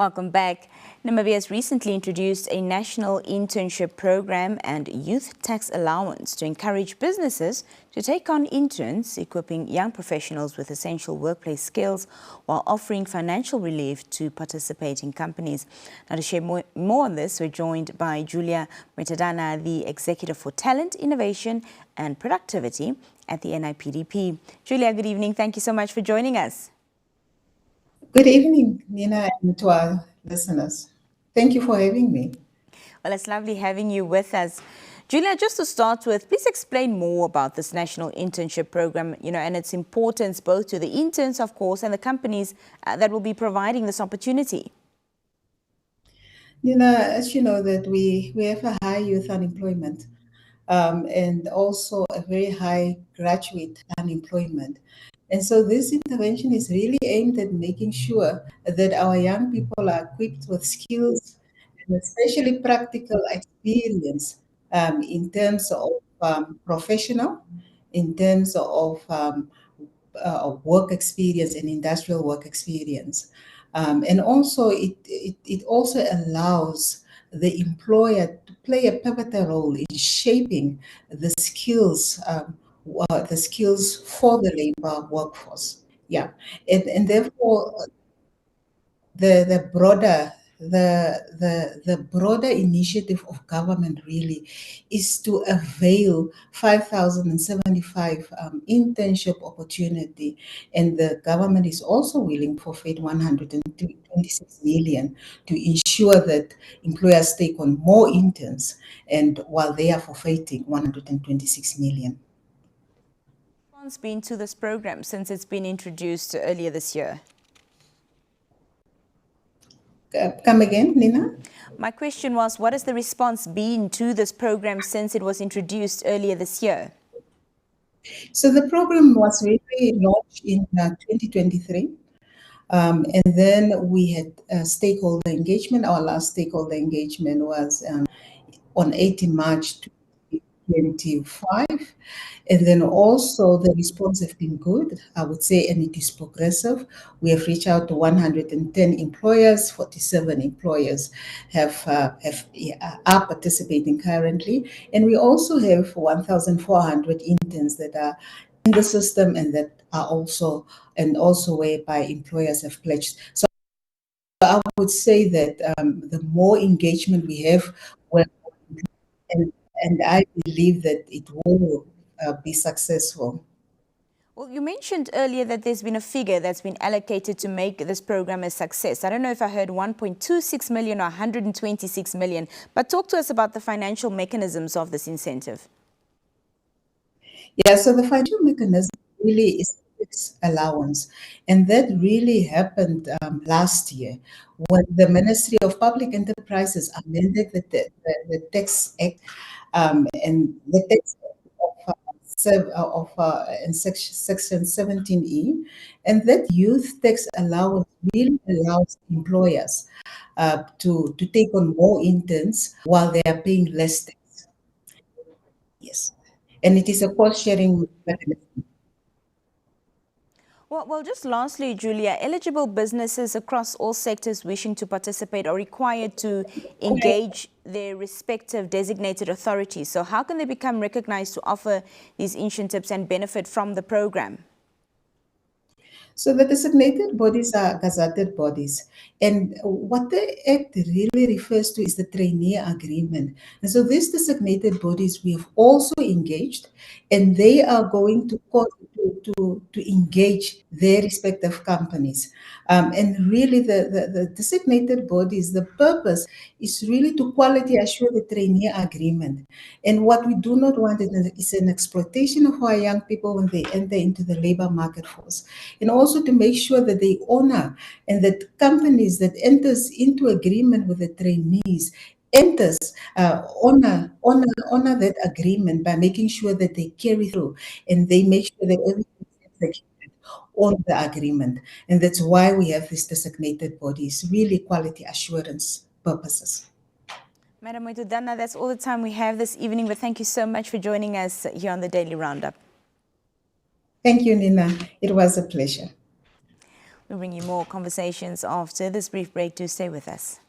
Welcome back. Namibia has recently introduced a national internship program and youth tax allowance to encourage businesses to take on interns, equipping young professionals with essential workplace skills while offering financial relief to participating companies. Now, to share more on this, we're joined by Julia Muetudhana, the Executive for Talent, Innovation and Productivity at the NIPDB. Julia, good evening. Thank you so much for joining us. Good evening, Nina, and to our listeners. Thank you for having me. Well, it's lovely having you with us. Julia, just to start with, please explain more about this national internship program, and its importance both to the interns, of course, and the companies that will be providing this opportunity. Nina, as you know, that we have a high youth unemployment and also a very high graduate unemployment. And so this intervention is really aimed at making sure that our young people are equipped with skills and especially practical experience in terms of professional, in terms of work experience and industrial work experience. And also it also allows the employer to play a pivotal role in shaping the skills for the labor workforce. Yeah, and therefore the broader initiative of government really is to avail 5,075 internship opportunity, and the government is also willing to forfeit 126 million to ensure that employers take on more interns, and while they are forfeiting 126 million. What's been to this program since it's been introduced earlier this year? Come again, Nina? My question was, what has the response been to this program since it was introduced earlier this year? So the program was really launched in 2023. And then we had stakeholder engagement. Our last stakeholder engagement was on 18 March 2025. And then also the response has been good, I would say, and it is progressive. We have reached out to 110 employers, 47 employers are participating currently. And we also have 1,400 interns that are in the system and that are also whereby employers have pledged. So I would say that the more engagement we have, and I believe that it will be successful. Well, you mentioned earlier that there's been a figure that's been allocated to make this program a success. I don't know if I heard 1.26 million or 126 million, but talk to us about the financial mechanisms of this incentive. Yeah, so the financial mechanism really is allowance, and that really happened last year when the Ministry of Public Enterprises amended the Tax Act, and the Tax in section 17E, and that youth tax allowance really allows employers to take on more interns while they are paying less tax. Yes, and it is a cost-sharing mechanism. Well, just lastly, Julia, eligible businesses across all sectors wishing to participate are required to engage their respective designated authorities. So how can they become recognized to offer these internships and benefit from the program? So the designated bodies are gazetted bodies. And what the Act really refers to is the trainee agreement. And so these designated bodies we have also engaged, and they are going to engage their respective companies. And really the designated bodies, the purpose is really to quality assure the trainee agreement. And what we do not want is an exploitation of our young people when they enter into the labor market force. And also to make sure that they honor, and that companies that enters into agreement with the trainees honor that agreement by making sure that they carry through and they make sure that everything is executed on the agreement. And that's why we have these designated bodies, really quality assurance purposes. Madam Muetudhana, that's all the time we have this evening, but thank you so much for joining us here on the Daily Roundup. Thank you, Nina. It was a pleasure. We'll bring you more conversations after this brief break. Do stay with us.